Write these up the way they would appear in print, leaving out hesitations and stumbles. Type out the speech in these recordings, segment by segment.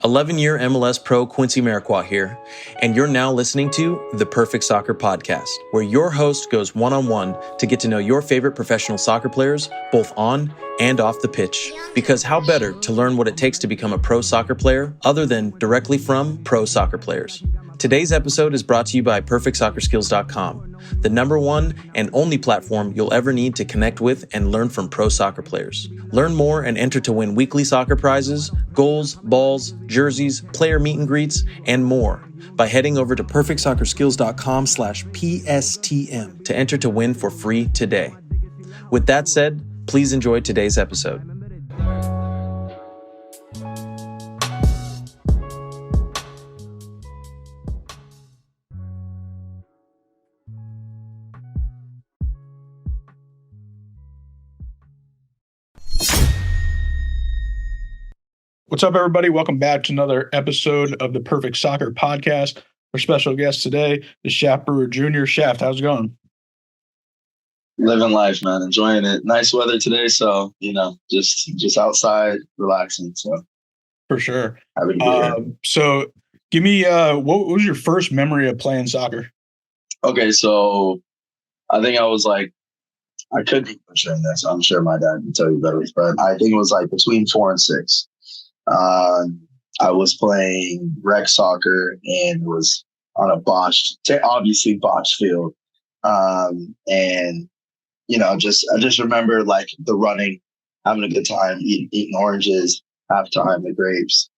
11-year MLS pro Quincy Amarikwa here, and you're now listening to the Perfect Soccer Podcast, where your host goes one-on-one to get to know your favorite professional soccer players, both on and off the pitch. Because how better to learn what it takes to become a pro soccer player other than directly from pro soccer players? Today's episode is brought to you by PerfectSoccerSkills.com, the #1 and only platform you'll ever need to connect with and learn from pro soccer players. Learn more and enter to win weekly soccer prizes, goals, balls, jerseys, player meet and greets, and more by heading over to PerfectSoccerSkills.com/PSTM to enter to win for free today. With that said, please enjoy today's episode. What's up, everybody? Welcome back to another episode of the Perfect Soccer Podcast. Our special guest today is Shaft Brewer Jr. Shaft, how's it going? Living life, man. Enjoying it. Nice weather today, so just outside relaxing. So for sure. Happy to be here. So give me what was your first memory of playing soccer? Okay, so I think I was like, I could be pushing this. I'm sure my dad can tell you better, but I think it was like between 4 and 6. I was playing rec soccer and was on a obviously botched field. And I just remember like the running, having a good time, eating oranges, halftime, the grapes.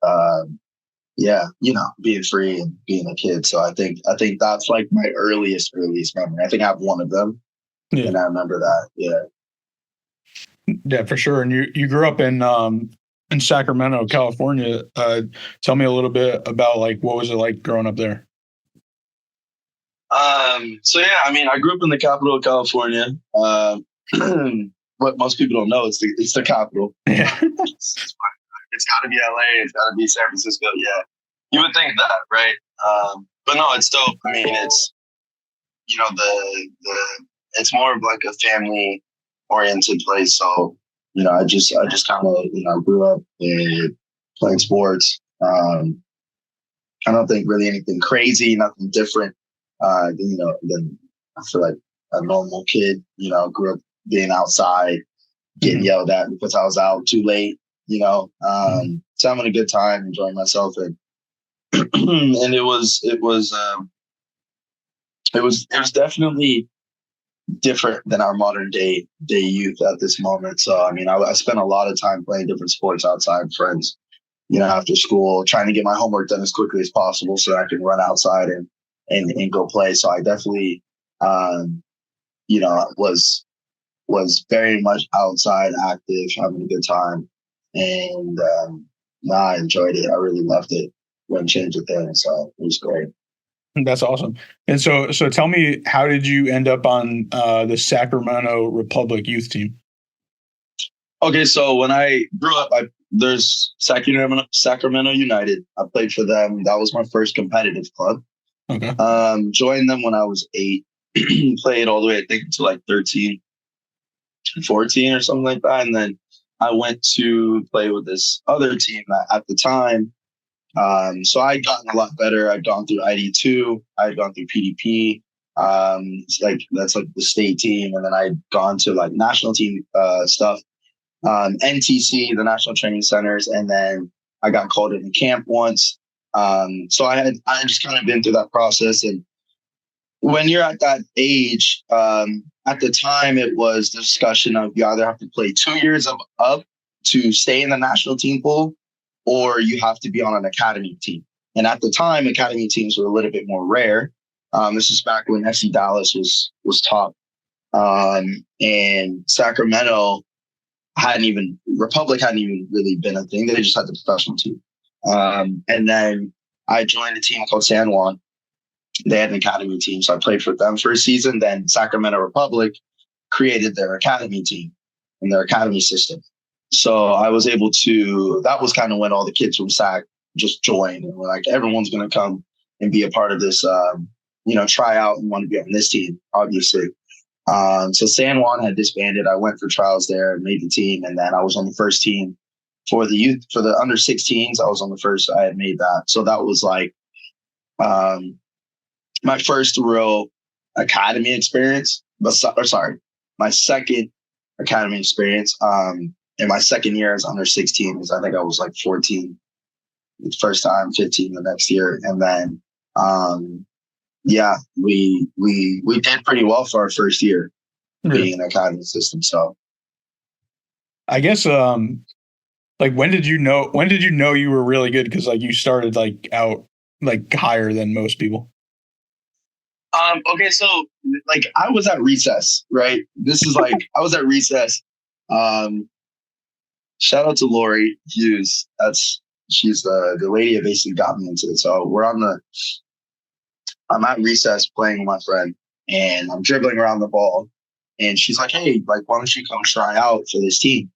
Being free and being a kid. So I think that's like my earliest memory. I think I have one of them. Yeah. And I remember that. Yeah. Yeah, for sure. And you grew up in Sacramento, California. Tell me a little bit about like what was it like growing up there? I grew up in the capital of California. What most people don't know, it's the capital. Yeah. It's got to be LA. It's got to be San Francisco. Yeah, you would think that, right? But no, it's dope. I mean, it's it's more of like a family oriented place. So I just kind of grew up playing sports. I don't think really anything crazy, nothing different. Than I feel like a normal kid. Grew up being outside, getting yelled at because I was out too late. So having a good time, enjoying myself, and and it was definitely different than our modern day youth at this moment. So I spent a lot of time playing different sports outside, friends, after school, trying to get my homework done as quickly as possible so I can run outside and go play. So I definitely was very much outside, active, having a good time, and I enjoyed it. I really loved it. Wouldn't change a thing. So it was great. That's awesome. And so tell me, how did you end up on the Sacramento Republic youth team? Okay, so when I grew up, there's Sacramento United. I played for them. That was my first competitive club. Okay. Joined them when I was 8. Played all the way, I think, to like 13, 14 or something like that. And then I went to play with this other team at the time. So I'd gotten a lot better. I'd gone through ID2. I'd gone through PDP. That's like the state team. And then I'd gone to like national team stuff. NTC, the National Training Centers. And then I got called into camp once. So I had just kind of been through that process. And when you're at that age, at the time, it was the discussion of you either have to play 2 years up to stay in the national team pool, or you have to be on an academy team. And at the time, academy teams were a little bit more rare. This is back when FC Dallas was top. And Sacramento Republic hadn't even really been a thing. They just had the professional team. And then I joined a team called San Juan. They had an academy team, so I played for them for a season. Then Sacramento Republic created their academy team and their academy system. So I was able to, that was kind of when all the kids from SAC just joined and were like, everyone's going to come and be a part of this, try out and want to be on this team, obviously. So San Juan had disbanded. I went for trials there and made the team. And then I was on the first team for the youth, for the under 16s, I was on the first. I had made that. So that was like my first real academy experience. My second academy experience. In my second year as under 16, because I think I was like 14 the first time, 15 the next year. And then, we did pretty well for our first year being an academy assistant. So I guess, like, when did you know you were really good? Cause like you started like out like higher than most people. Okay, so like I was at recess, right? This is like I was at recess. Shout out to Lori Hughes. She's the lady that basically got me into it. So I'm at recess playing with my friend, and I'm dribbling around the ball, and she's like, "Hey, like, why don't you come try out for this team?"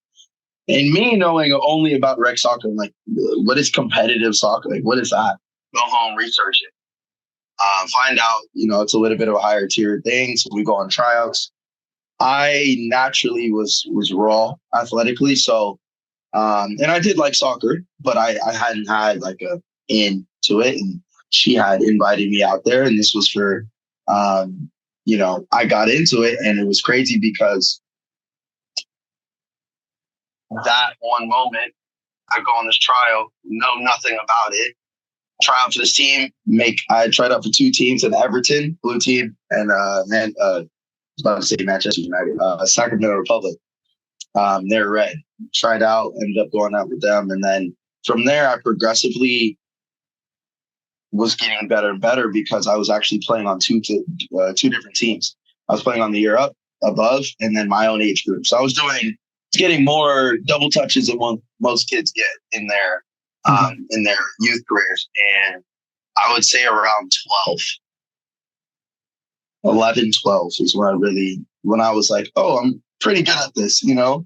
And me knowing only about rec soccer, I'm like, what is competitive soccer? Like, what is that? Go home, research it. Find out, it's a little bit of a higher tier thing. So we go on tryouts. I naturally was raw athletically. So, and I did like soccer, but I hadn't had like a into it. And she had invited me out there, and this was for, I got into it, and it was crazy because that one moment I go on this trial, know nothing about it. Try out for this team. I tried out for 2 teams in Everton, blue team, and I was about to say Manchester United, Sacramento Republic. They're red. Tried out, ended up going out with them, and then from there, I progressively was getting better and better because I was actually playing on two different teams. I was playing on the year up, above, and then my own age group. So I was getting more double touches than most kids get in their youth careers. And I would say around 11, 12 is when I was like, oh, I'm pretty good at this, Yeah.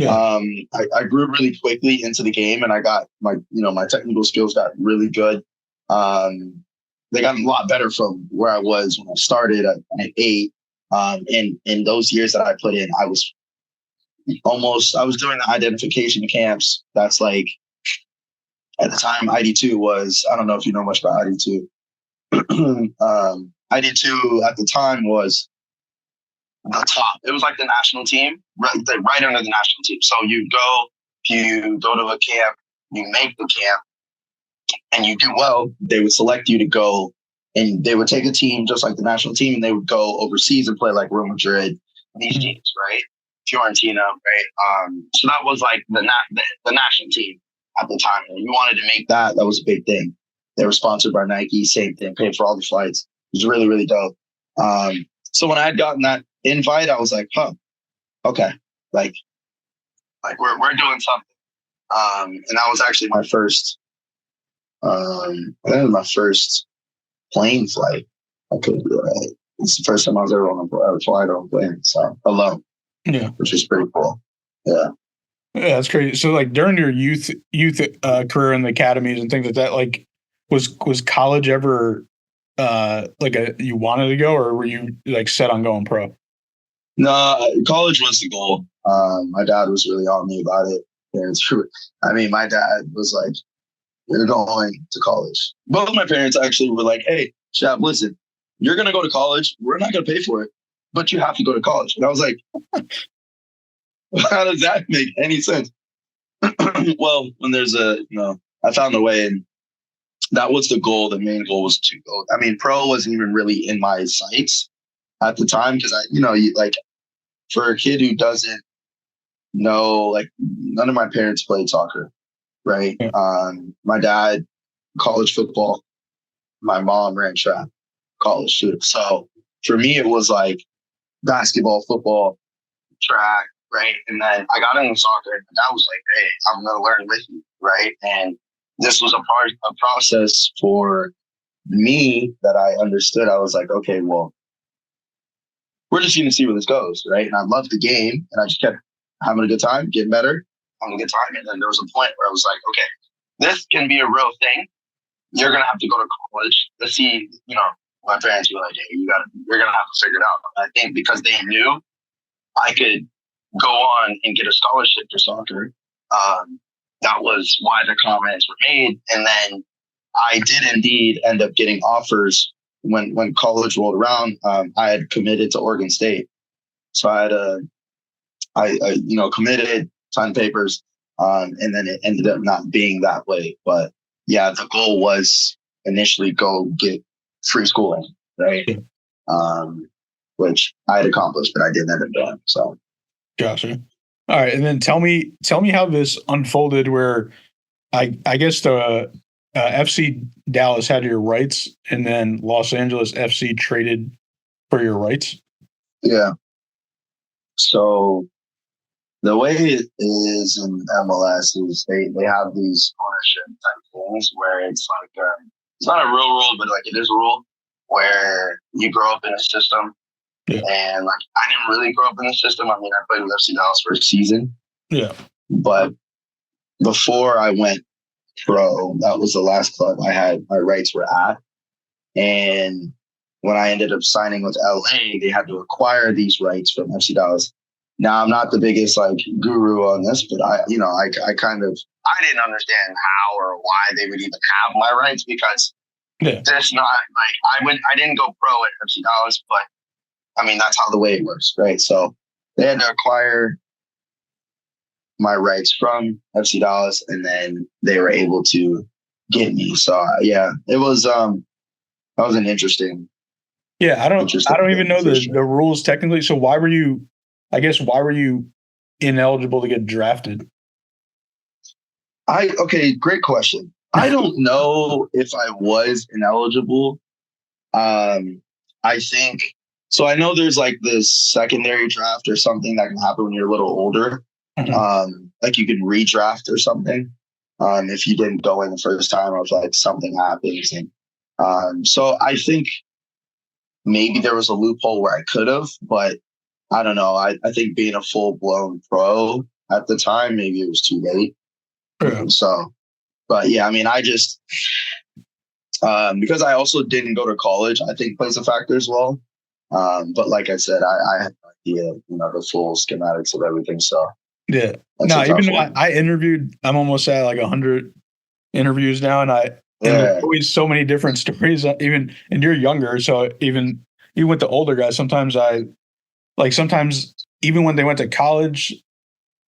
I grew really quickly into the game, and I got my technical skills got really good. They got a lot better from where I was when I started at 8. And in those years that I put in, I was doing the identification camps. That's like, at the time, ID2 was, I don't know if you know much about ID2. ID2 at the time was the top. It was like the national team, right under the national team. So you go to a camp, you make the camp, and you do well, they would select you to go, and they would take a team just like the national team, and they would go overseas and play like Real Madrid, these teams, right? Fiorentina, right? So that was like the national team at the time. And you wanted to make that was a big thing. They were sponsored by Nike, same thing, paid for all the flights. It was really, really dope. So when I had gotten that invite, I was like, okay, like we're doing something. And that was actually my first, plane flight. It's the first time I was ever on a flight on a plane, so alone. Yeah, which is pretty cool. Yeah. Yeah, that's crazy. So, like during your youth career in the academies and things like that, like was college ever you wanted to go, or were you like set on going pro? No, college was the goal. My dad was really on me about it. My dad was like, "You're going to college." Both of my parents actually were like, "Hey, Shaft, listen, you're gonna go to college. We're not gonna pay for it, but you have to go to college." And I was like, how does that make any sense? Well, when there's I found a way, and that was the goal. The main goal was to go. I mean, pro wasn't even really in my sights at the time because for a kid who doesn't know, like none of my parents played soccer, right? Yeah. My dad, college football. My mom ran track, college too. So for me, it was like basketball, football, track. Right. And then I got into soccer, and I was like, hey, I'm going to learn with you. Right. And this was a process for me that I understood. I was like, okay, well, we're just going to see where this goes. Right. And I loved the game, and I just kept having a good time, getting better, having a good time. And then there was a point where I was like, okay, this can be a real thing. You're going to have to go to college. Let's see, my parents were like, hey, you're going to have to figure it out. I think because they knew I could go on and get a scholarship for soccer. that was why the comments were made. And then I did indeed end up getting offers when college rolled around. I had committed to Oregon State. So I committed, signed papers, and then it ended up not being that way. But yeah, the goal was initially go get free schooling, right? Which I had accomplished, but I didn't end up doing. So, gotcha. All right, and then tell me how this unfolded. Where I guess the FC Dallas had your rights, and then Los Angeles FC traded for your rights. Yeah. So the way it is in MLS is they have these ownership type things where it's like it's not a real rule, but like it is a rule where you grow up in a system. Yeah. And like I didn't really grow up in the system. I mean, I played with FC Dallas for a season. Yeah. But before I went pro, that was the last club I had my rights were at. And when I ended up signing with LA, they had to acquire these rights from FC Dallas. Now I'm not the biggest like guru on this, but I didn't understand how or why they would even have my rights because that's not like I didn't go pro at FC Dallas, but I mean that's how the way it works, right? So they had to acquire my rights from FC Dallas, and then they were able to get me. So yeah, it was that was an interesting. Yeah, I don't even know the rules technically. So why were you ineligible to get drafted? Great question. I don't know if I was ineligible. I think so. I know there's like this secondary draft or something that can happen when you're a little older. Mm-hmm. Like you can redraft or something. If you didn't go in the first time, or if like something happens, and so I think maybe there was a loophole where I could have, but I don't know. I think being a full blown pro at the time, maybe it was too late. Yeah. So, but yeah, I mean, I just because I also didn't go to college, I think plays a factor as well. But like I said, I had no idea, the full schematics of everything. So yeah, no, even I interviewed. I'm almost at like 100 interviews now, and there's always so many different stories. And you're younger, so even with the older guys, sometimes even when they went to college,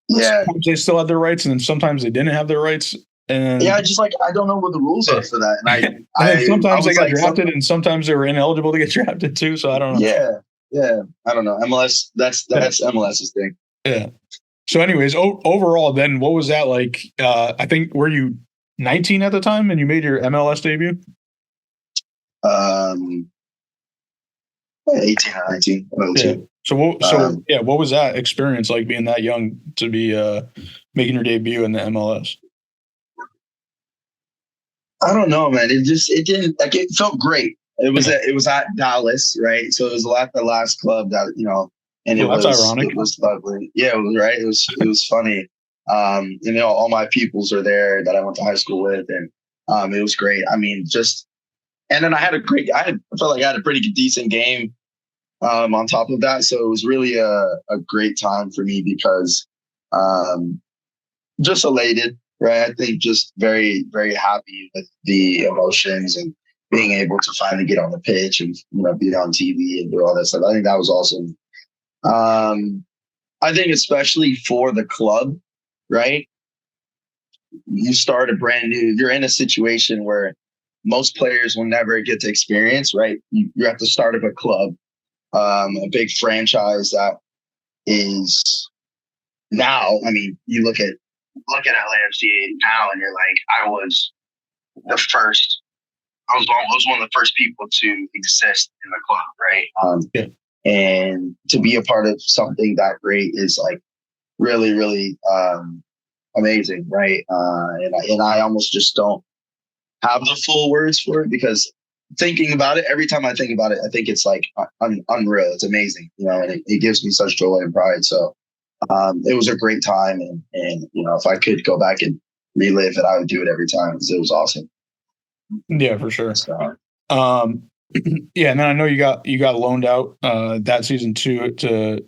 sometimes they still had their rights, and then sometimes they didn't have their rights. And just like I don't know what the rules are for that. And then sometimes they got drafted, and sometimes they were ineligible to get drafted too. So I don't know. Yeah, I don't know. MLS, that's MLS's thing. Yeah. So, anyways, overall, then what was that like? I think were you 19 at the time, and you made your MLS debut? 18 or 19. Yeah. So what was that experience like, being that young to be making your debut in the MLS? I don't know, man. It felt great. It was at Dallas, right? So it was the last club that and that's ironic. It was lovely. Yeah, it was right. It was funny. All my peoples are there that I went to high school with, and it was great. I mean, and then I felt like I had a pretty decent game on top of that. So it was really a great time for me because just elated, right? I think just very, very happy with the emotions and being able to finally get on the pitch and be on TV and do all that stuff. I think that was awesome. I think especially for the club, right? You start you're in a situation where most players will never get to experience, right? You have to start up a club, a big franchise that is now, I mean, you look at LAFC now and you're like, I was one of the first people to exist in the club, right? And to be a part of something that great is like really, really amazing, right? And I almost just don't have the full words for it because thinking about it, every time I think about it, I think it's like unreal. It's amazing, and it gives me such joy and pride. So it was a great time, and if I could go back and relive it, I would do it every time because it was awesome. Yeah, for sure. So, yeah, and then I know you got loaned out that season to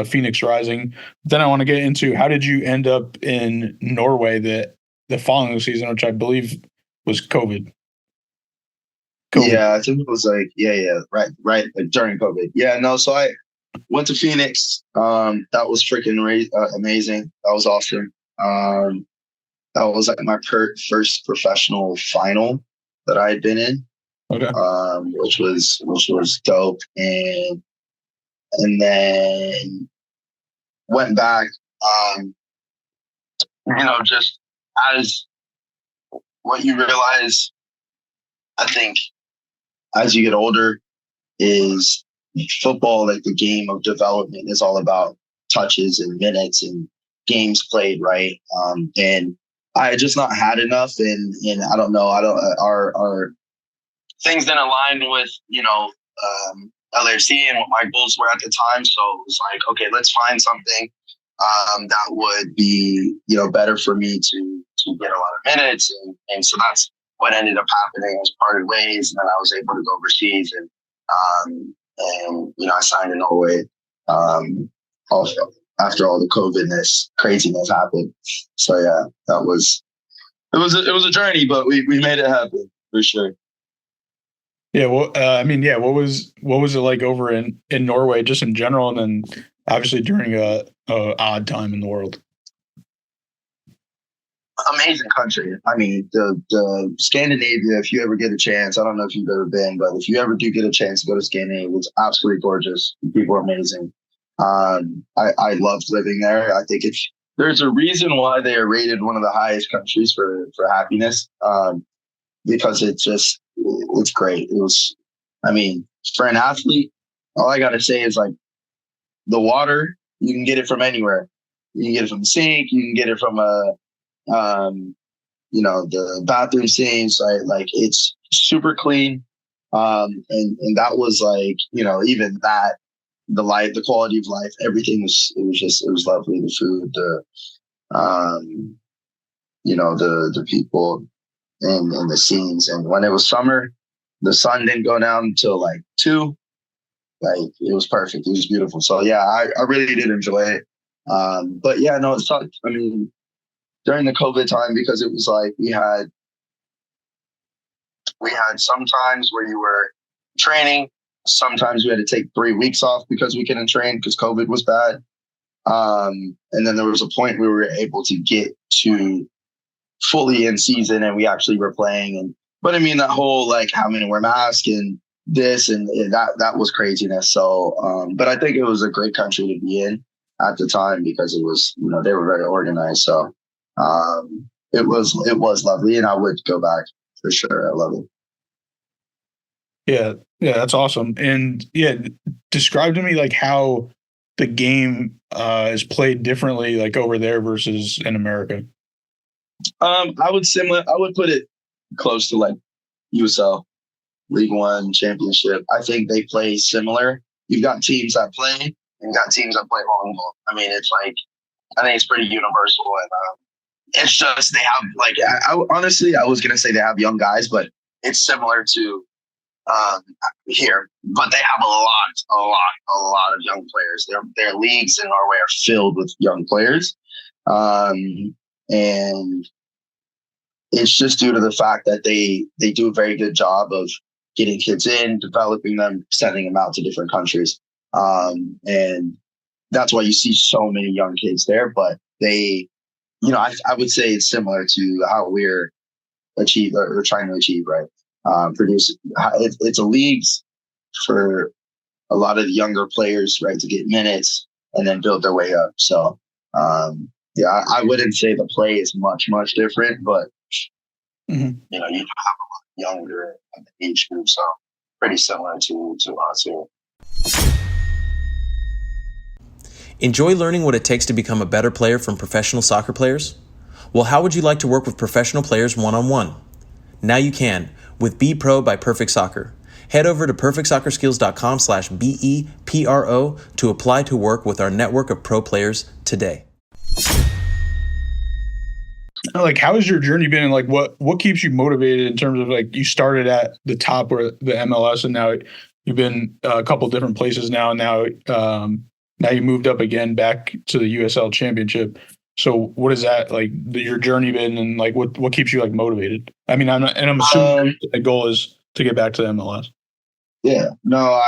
Phoenix Rising. Then I want to get into how did you end up in Norway, the the following season, which I believe was COVID. Yeah, I think it was like, right, like during COVID. Yeah, no, so I went to Phoenix. That was freaking amazing. That was awesome. That was like my first professional final that I had been in. Okay. Which was dope, and then went back. Just as what you realize, I think as you get older, is football, like the game of development, is all about touches and minutes and games played, right? And I had just not had enough, and I don't know, our things didn't align with LAFC and what my goals were at the time. So it was like, okay, let's find something that would be better for me to get a lot of minutes, and so that's what ended up happening. Was parted ways, and then I was able to go overseas, and I signed in Norway. Also after all the COVID craziness happened. So yeah, it was a journey, but we made it happen for sure. Yeah, well, what was it like over in Norway, just in general, and then obviously during a odd time in the world? Amazing country. I mean, the Scandinavia, if you ever get a chance, I don't know if you've ever been, but if you ever do get a chance to go to Scandinavia, it's absolutely gorgeous. People are amazing. I loved living there. I think there's a reason why they are rated one of the highest countries for happiness, because it's great. It was, for an athlete, all I got to say is like the water, you can get it from anywhere. You can get it from the sink. You can get it from the bathroom sinks, right? Like it's super clean. And that was like, even that, the quality of life, everything was lovely. The food, the people and the scenes. And when it was summer, the sun didn't go down until like 2. Like it was perfect. It was beautiful. So yeah, I really did enjoy it. But yeah, no, it sucked. I mean, during the COVID time, because it was like we had some times where you were training. Sometimes we had to take 3 weeks off because we couldn't train because COVID was bad. And then there was a point where we were able to get to fully in season and we actually were playing. But that whole like having to wear masks and this and that was craziness. So, but I think it was a great country to be in at the time because it was, they were very organized. So, it was lovely, and I would go back for sure. I love it. Yeah, that's awesome. And yeah, describe to me like how the game is played differently, like over there versus in America. I would put it close to like USL, League One, Championship. I think they play similar. You've got teams that play, and you've got teams that play volleyball. It's like, I think it's pretty universal, and it's just they have like honestly, I was gonna say they have young guys, but it's similar to here. But they have a lot of young players. Their leagues in Norway are filled with young players, and it's just due to the fact that they do a very good job of getting kids in, developing them, sending them out to different countries, and that's why you see so many young kids there. But they, I would say it's similar to how we're trying to achieve, right? It's a leagues for a lot of the younger players, right, to get minutes and then build their way up. So, I wouldn't say the play is much different, but you have a lot younger age group, so pretty similar to us here. Enjoy learning what it takes to become a better player from professional soccer players? Well, how would you like to work with professional players one-on-one? Now you can with Be Pro by Perfect Soccer. Head over to perfectsoccerskills.com/BEPRO to apply to work with our network of pro players today. Like, how has your journey been? And like, what keeps you motivated in terms of like, you started at the top where the MLS, and now you've been a couple different places now. And now you moved up again back to the USL Championship. So what is that like your journey been, and like what keeps you like motivated? I mean, I'm assuming the goal is to get back to the MLS. Yeah, no,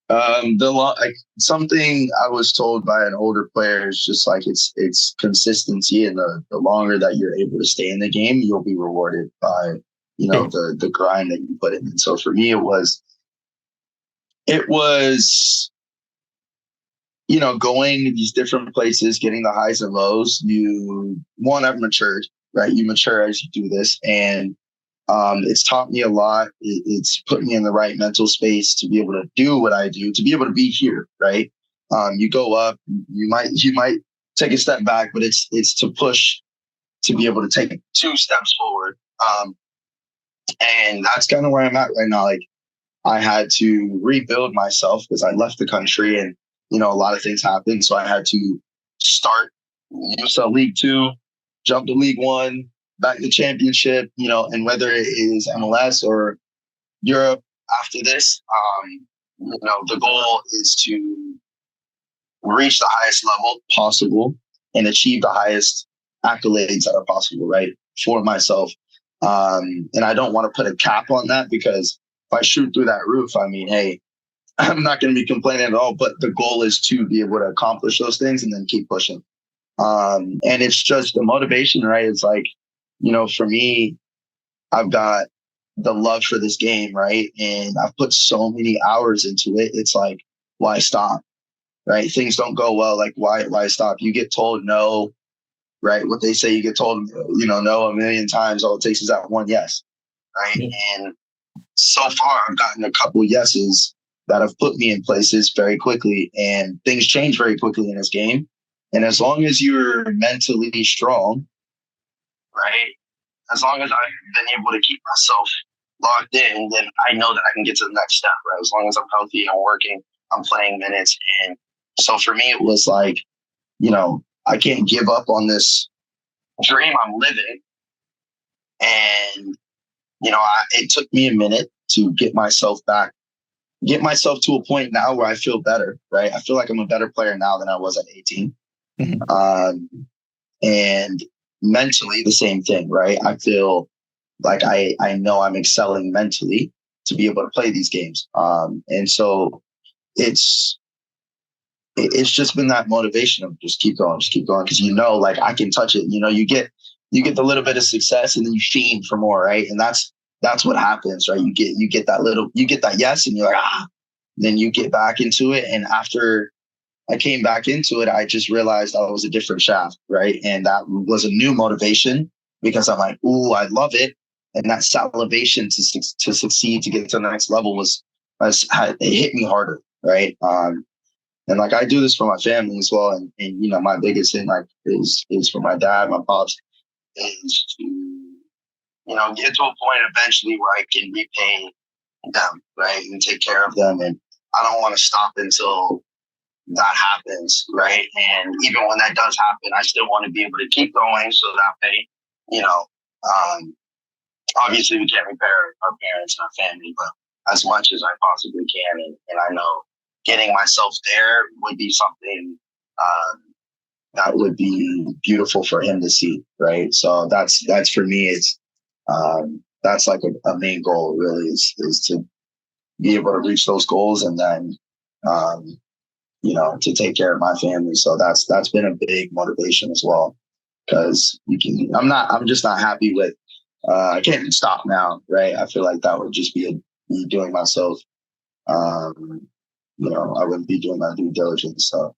like something I was told by an older player is just like it's consistency, and the longer that you're able to stay in the game, you'll be rewarded by the grind that you put in. And so for me, it was going to these different places, getting the highs and lows. I've matured, right? You mature as you do this, and it's taught me a lot. It's put me in the right mental space to be able to do what I do, to be able to be here, right? You go up, you might take a step back, but it's to push to be able to take 2 steps forward. And that's kind of where I'm at right now. Like, I had to rebuild myself because I left the country, and a lot of things happened. So I had to start USL League 2, jump to League 1, back to championship, and whether it is MLS or Europe after this, the goal is to reach the highest level possible and achieve the highest accolades that are possible, right, for myself. And I don't want to put a cap on that, because if I shoot through that roof, I mean, hey, I'm not going to be complaining at all, but the goal is to be able to accomplish those things and then keep pushing. And it's just the motivation, right? It's like, for me, I've got the love for this game, right? And I've put so many hours into it. It's like, why stop, right? Things don't go well. Like, why stop? You get told no, right? What they say, you get told, no a million times. All it takes is that one yes, right? And so far, I've gotten a couple yeses that have put me in places very quickly, and things change very quickly in this game. And as long as you're mentally strong, right? As long as I've been able to keep myself locked in, then I know that I can get to the next step, right? As long as I'm healthy, I'm working, I'm playing minutes. And so for me, it was like, I can't give up on this dream I'm living. And, it took me a minute to get myself to a point now where I feel better, right? I feel like I'm a better player now than I was at 18. Mm-hmm. And mentally, the same thing, right? I feel like I know I'm excelling mentally to be able to play these games. And so it's just been that motivation of just keep going. Because, like, I can touch it. You get the little bit of success, and then you fiend for more, right? And that's what happens, right? You get that yes, and you're like, then you get back into it. And after I came back into it, I just realized I was a different Shaft, right? And that was a new motivation, because I'm like, ooh, I love it. And that salivation to succeed, to get to the next level it hit me harder, right? And like, I do this for my family as well. And my biggest thing is for my dad, my pops, is to, get to a point eventually where I can repay them, right? And take care of them. And I don't want to stop until that happens, right? And even when that does happen, I still want to be able to keep going, so that way, obviously we can't repair our parents and our family, but as much as I possibly can. And I know getting myself there would be something that would be beautiful for him to see, right? So that's for me. It's that's like a main goal, really, is to be able to reach those goals, and then to take care of my family. So that's been a big motivation as well, because I'm just not happy with I can't stop now, right? I feel like that would just be me doing myself. I wouldn't be doing my due diligence. So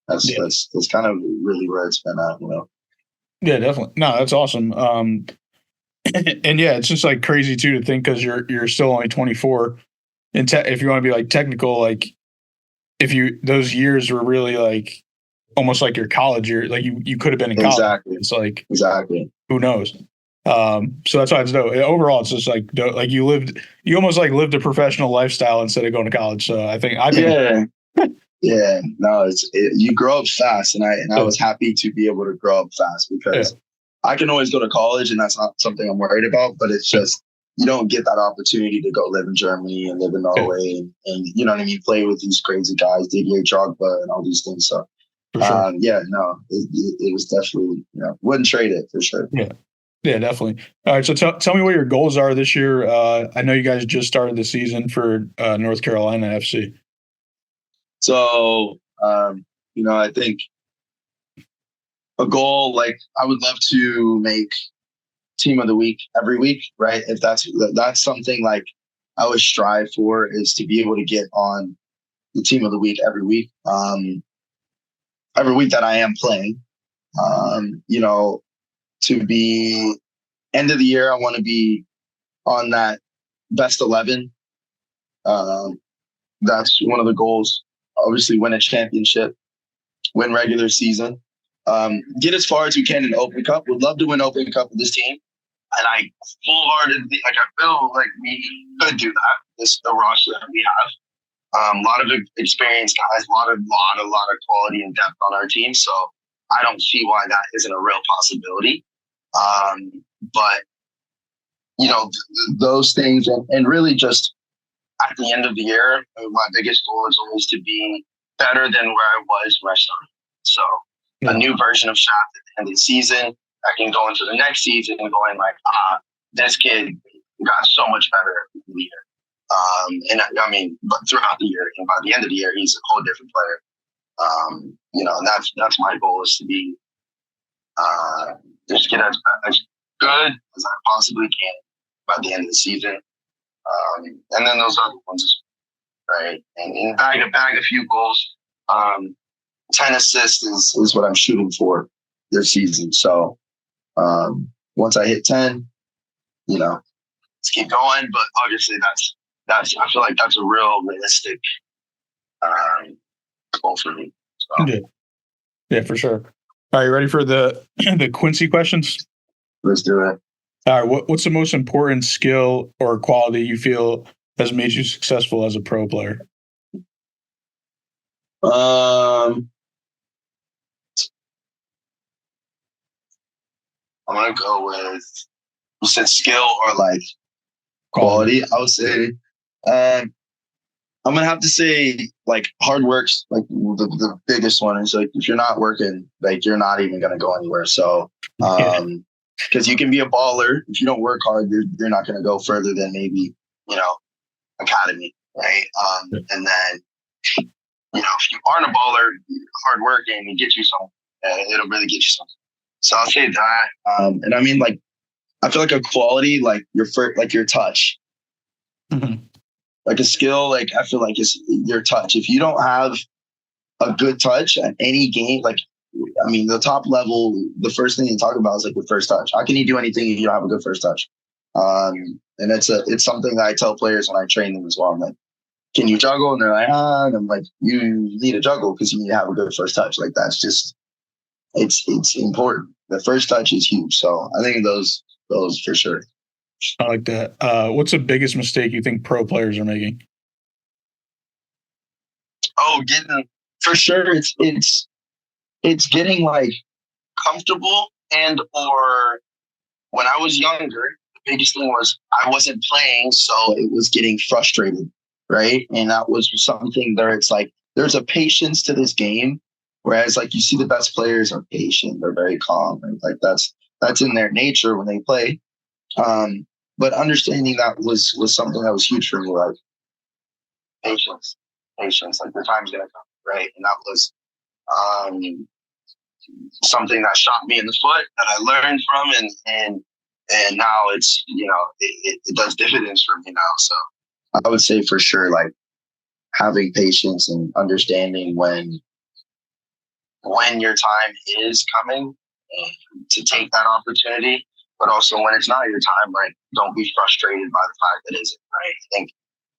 that's kind of really where it's been at, Yeah, definitely. No, that's awesome. And yeah, it's just like crazy too to think, because you're still only 24, and if you want to be like technical, like if those years were really like almost like your college year, like you could have been in college. Exactly. It's like, exactly, who knows? So that's why it's dope. Overall, it's just like you almost like lived a professional lifestyle instead of going to college. So I think yeah, no, you grow up fast, and I was happy to be able to grow up fast, because I can always go to college, and that's not something I'm worried about, but it's just, you don't get that opportunity to go live in Germany and live in Norway and you know what I mean, play with these crazy guys, Didier Drogba and all these things. So For sure. It was definitely, wouldn't trade it for sure. Yeah, definitely. All right, so tell me what your goals are this year. I know you guys just started the season for North Carolina FC. So, I think a goal, like I would love to make team of the week every week, right? If that's something like I would strive for, is to be able to get on the team of the week every week. Every week that I am playing, to be end of the year, I want to be on that best 11. That's one of the goals. Obviously, win a championship, win regular season, get as far as we can in Open Cup. Would love to win Open Cup with this team, and I full-heartedly, I feel like we could do that. The roster that we have. A lot of experienced guys, a lot of quality and depth on our team. So I don't see why that isn't a real possibility. But those things, and really just at the end of the year, my biggest goal is always to be better than where I was when I started. So a new version of Shaft at the end of the season, I can go into the next season and going like, this kid got so much better at the year. But throughout the year, and by the end of the year, he's a whole different player. And that's my goal, is to be just get as good as I possibly can by the end of the season. And then those other ones, right? And bag a few goals. 10 assists is what I'm shooting for this season. So once I hit 10, let's keep going. But obviously I feel like that's a real realistic goal for me. So. Yeah, for sure. Are you ready for the Quincy questions? Let's do it. All right. What's the most important skill or quality you feel has made you successful as a pro player? I'm gonna go with, you said skill or like quality. I would say I'm gonna have to say like hard work's like the biggest one. Is like, if you're not working, like you're not even gonna go anywhere. So because you can be a baller, if you don't work hard, you're not gonna go further than maybe academy, right? And then if you aren't a baller, hard working, it gets you something. It'll really get you something. So I'll say that. And I mean, like, I feel like a quality, like your touch. Mm-hmm. Like a skill, like I feel like it's your touch. If you don't have a good touch at any game, like, I mean, the top level, the first thing you talk about is like the first touch. How can you do anything if you don't have a good first touch? And it's something that I tell players when I train them as well. I'm like, can you juggle? And they're like, and I'm like, you need to juggle because you need to have a good first touch. Like, that's just, it's important. The first touch is huge. So I think those for sure. I like that. What's the biggest mistake you think pro players are making? For sure. It's getting like comfortable, and or when I was younger, the biggest thing was I wasn't playing, so it was getting frustrated, right? And that was something there. It's like there's a patience to this game, whereas like you see the best players are patient, they're very calm, and like that's in their nature when they play. But understanding that was something that was huge for me, like patience, like the time's gonna come, right? And that was something that shot me in the foot that I learned from, and now it's it does dividends for me now. So I would say for sure, like having patience and understanding when your time is coming to take that opportunity, but also when it's not your time, like don't be frustrated by the fact that it isn't, right? I think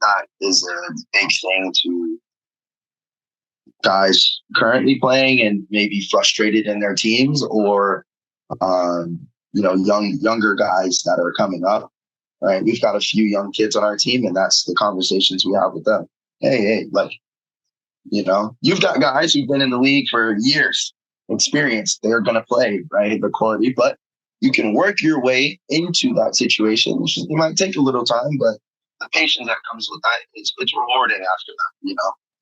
that is a big thing to guys currently playing and maybe frustrated in their teams, or younger guys that are coming up, right? We've got a few young kids on our team, and that's the conversations we have with them. Hey, like, you've got guys who've been in the league for years, experience, they're going to play, right? The quality, but you can work your way into that situation. It might take a little time, but the patience that comes with that, it's rewarding after that,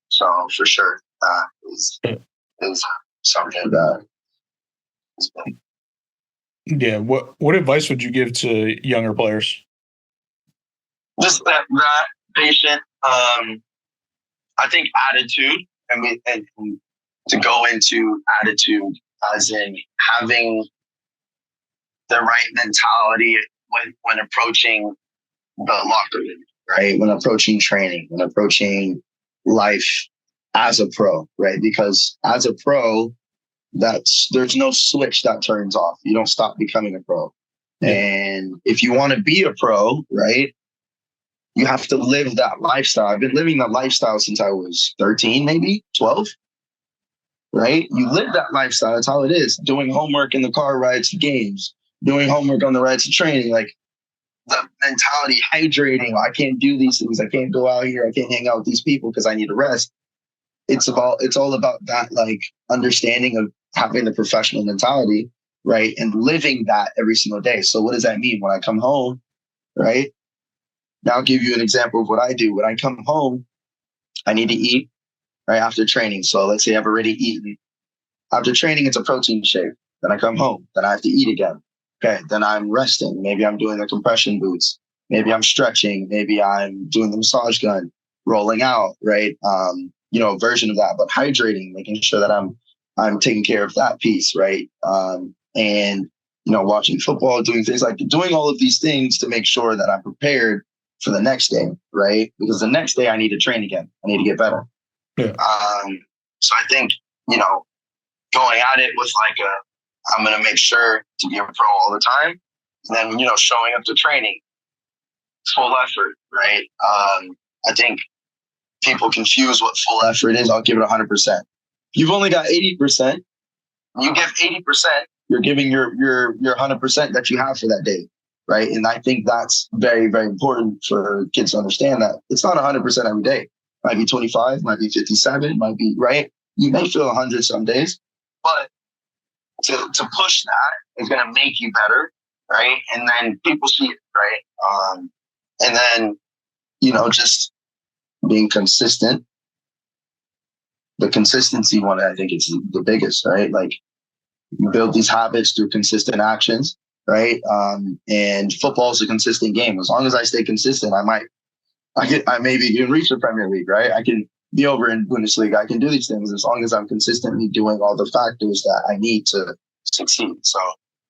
So for sure, that is something like that. Yeah. What advice would you give to younger players? Just that patient. I think attitude, and to go into attitude as in having the right mentality when approaching the locker room, right? When approaching training, when approaching life as a pro, right? Because as a pro, there's no switch that turns off. You don't stop becoming a pro. Yeah. And if you want to be a pro, right, you have to live that lifestyle. I've been living that lifestyle since I was 13, maybe 12, right? You live that lifestyle. That's how it is. Doing homework in the car rides to games, doing homework on the rides to training, like the mentality, hydrating. I can't do these things. I can't go out here. I can't hang out with these people because I need to rest. It's all about that, like understanding of having the professional mentality, right? And living that every single day. So what does that mean when I come home, right? Now I'll give you an example of what I do. When I come home, I need to eat right after training. So let's say I've already eaten. After training, it's a protein shake. Then I come home. Then I have to eat again. Okay. Then I'm resting. Maybe I'm doing the compression boots. Maybe I'm stretching. Maybe I'm doing the massage gun, rolling out, right? Version of that, but hydrating, making sure that I'm taking care of that piece, right? And watching football, doing all of these things to make sure that I'm prepared for the next day, right? Because the next day I need to train again. I need to get better. Yeah. So I think, going at it with I'm going to make sure to be a pro all the time. And then, showing up to training, full effort, right? I think people confuse what full effort is. I'll give it 100%. You've only got 80%. You give 80%, you're giving your 100% that you have for that day. Right. And I think that's very, very important for kids to understand that it's not 100% every day. Might be 25, might be 57, might be right. You may feel 100 some days, but to push that is going to make you better. Right. And then people see it. Right. And then, just being consistent. The consistency one, I think, is the biggest. Right. Like you build these habits through consistent actions. Right. And football is a consistent game. As long as I stay consistent, I maybe can reach the Premier League. Right. I can be over in Bundesliga. I can do these things as long as I'm consistently doing all the factors that I need to succeed. So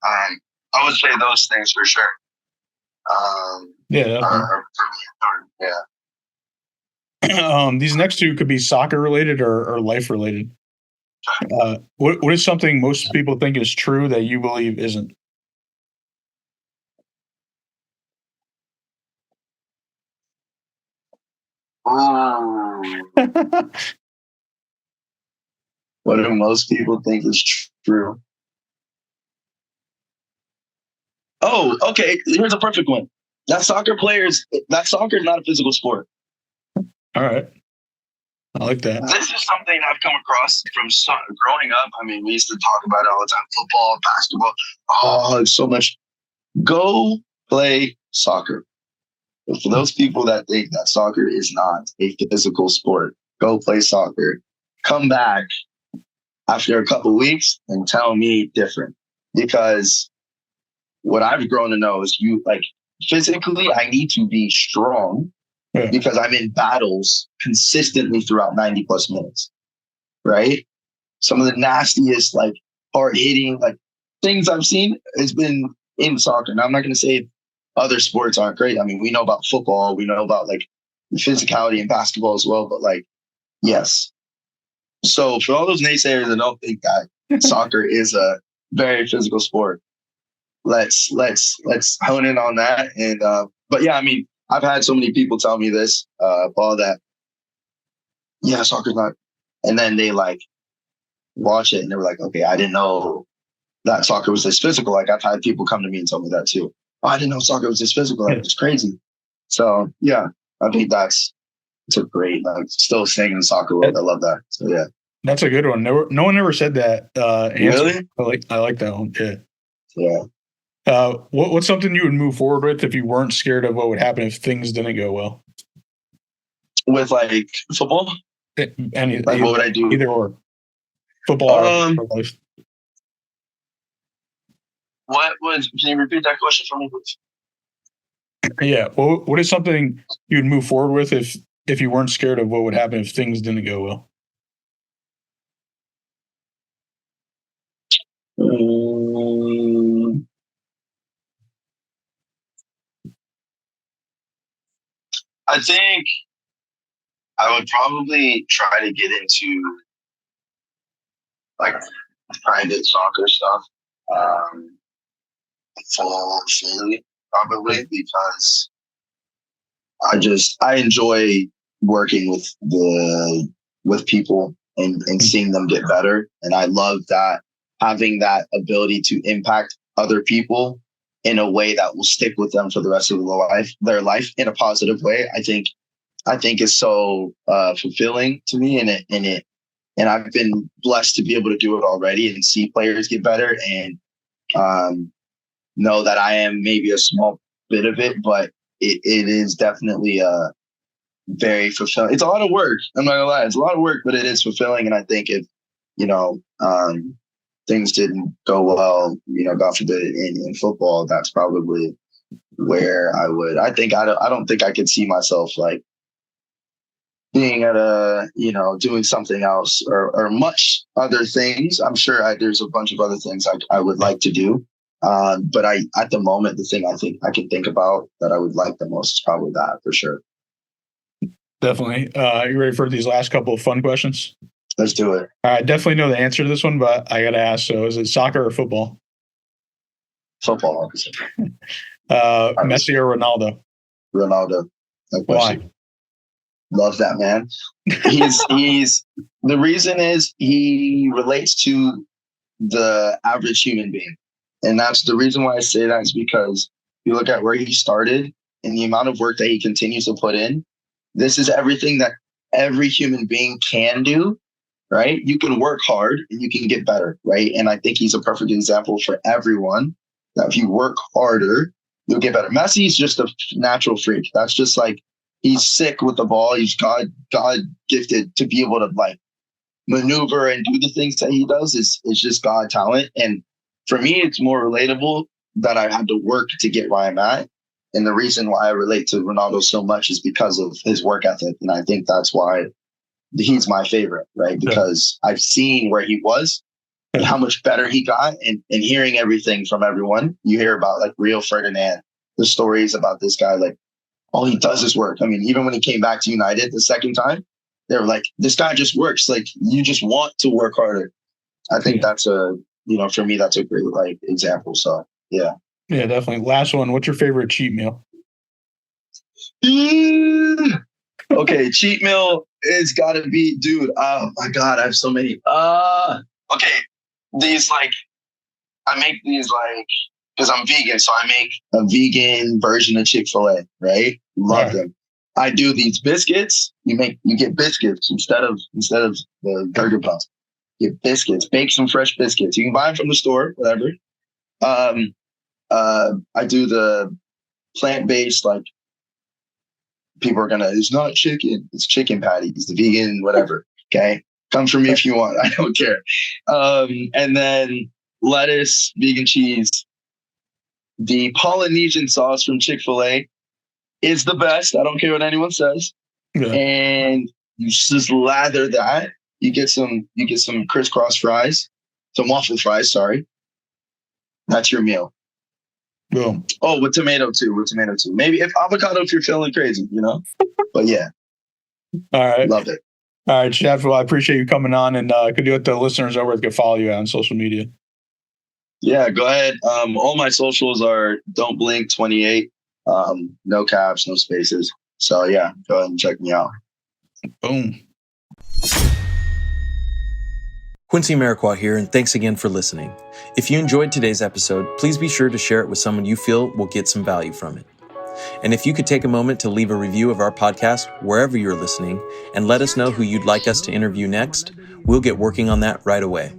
I would say those things for sure. These next two could be soccer related or life related. What is something most people think is true that you believe isn't? What do most people think is true? Oh, okay. Here's a perfect one. Soccer is not a physical sport. All right. I like that. This is something I've come across from growing up. I mean, we used to talk about it all the time. Football, basketball. Oh, it's so much. Go play soccer. But for those people that think that soccer is not a physical sport, go play soccer. Come back after a couple of weeks and tell me different. Because what I've grown to know is physically, I need to be strong because I'm in battles consistently throughout 90 plus minutes. Right? Some of the nastiest, hard hitting, things I've seen has been in soccer. Now, I'm not going to say other sports aren't great. I mean, we know about football. We know about the physicality in basketball as well. But yes. So for all those naysayers that don't think that soccer is a very physical sport, let's hone in on that. And but yeah, I mean, I've had so many people tell me this, Paul, that soccer's not. And then they watch it and they were like, okay, I didn't know that soccer was this physical. I've had people come to me and tell me that too. Oh, I didn't know soccer was this physical. It's crazy. So yeah, I think it's a great, still staying in the soccer world. I love that. So yeah. That's a good one. No one ever said that. Really? I like that one. Yeah. Yeah. What's something you would move forward with if you weren't scared of what would happen if things didn't go well? With football? What would I do? Either or. Football or life? Can you repeat that question for me, please? Yeah. Well, what is something you'd move forward with if you weren't scared of what would happen if things didn't go well? I think I would probably try to get into like private soccer stuff fully, probably, because I enjoy working with people and seeing them get better, and I love that, having that ability to impact other people in a way that will stick with them for the rest of their life in a positive way. I think is so fulfilling to me, and I've been blessed to be able to do it already and see players get better, and know that I am maybe a small bit of it, but it is definitely very fulfilling. It's a lot of work. I'm not gonna lie, it's a lot of work, but it is fulfilling. And I think if things didn't go well, God forbid, in football, that's probably where I would. I don't think I could see myself like being at doing something else or much other things. I'm sure there's a bunch of other things I would like to do. But at the moment, the thing I think I can think about that I would like the most is probably that, for sure. Definitely. You ready for these last couple of fun questions? Let's do it. I definitely know the answer to this one, but I got to ask. So is it soccer or football? Football, obviously. Messi or Ronaldo? Ronaldo. No question. Why? Love that man. He's the reason is he relates to the average human being. And that's the reason why I say that, is because you look at where he started and the amount of work that he continues to put in. This is everything that every human being can do, right? You can work hard and you can get better, right? And I think he's a perfect example for everyone that if you work harder, you'll get better. Messi is just a natural freak. That's just like, he's sick with the ball. He's God gifted to be able to like maneuver and do the things that he does. Is just God talent. And for me, it's more relatable that I had to work to get where I'm at. And the reason why I relate to Ronaldo so much is because of his work ethic. And I think that's why he's my favorite, right? Because I've seen where he was and how much better he got, and hearing everything from everyone. You hear about like Rio Ferdinand, the stories about this guy, like all he does is work. I mean, even when he came back to United the second time, they were like, this guy just works. Like, you just want to work harder. I think that's for me, that's a great like example. So yeah. Yeah, definitely. Last one. What's your favorite cheat meal? Okay, cheat meal is gotta be, dude. Oh my God, I have so many. Okay, these like, I make these like, because I'm vegan, so I make a vegan version of Chick-fil-A, right? Love them. I do these biscuits. You get biscuits instead of the burger buns. You get biscuits. Bake some fresh biscuits. You can buy them from the store, whatever. I do the plant-based, like, people are gonna, it's not chicken, it's chicken patties, the vegan, whatever. Okay. Come for me if you want. I don't care. And then lettuce, vegan cheese. The Polynesian sauce from Chick-fil-A is the best. I don't care what anyone says. Yeah. And you just lather that. You get some crisscross fries, some waffle fries, sorry. That's your meal. Boom. Oh, with tomato too. Maybe if avocado, if you're feeling crazy, But yeah. All right. Love it. All right, Shaft. Well, I appreciate you coming on, and could you let the listeners know where they can follow you on social media? Yeah, go ahead. All my socials are Don't Blink 28. No caps, no spaces. So yeah, go ahead and check me out. Boom. Quincy Amarikwa here, and thanks again for listening. If you enjoyed today's episode, please be sure to share it with someone you feel will get some value from it. And if you could take a moment to leave a review of our podcast wherever you're listening and let us know who you'd like us to interview next, we'll get working on that right away.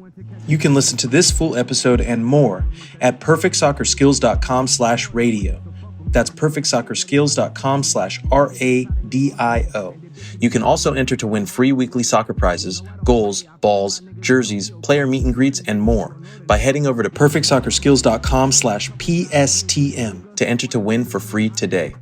You can listen to this full episode and more at perfectsoccerskills.com/radio. That's perfectsoccerskills.com/RADIO. You can also enter to win free weekly soccer prizes, goals, balls, jerseys, player meet and greets, and more by heading over to perfectsoccerskills.com/PSTM to enter to win for free today.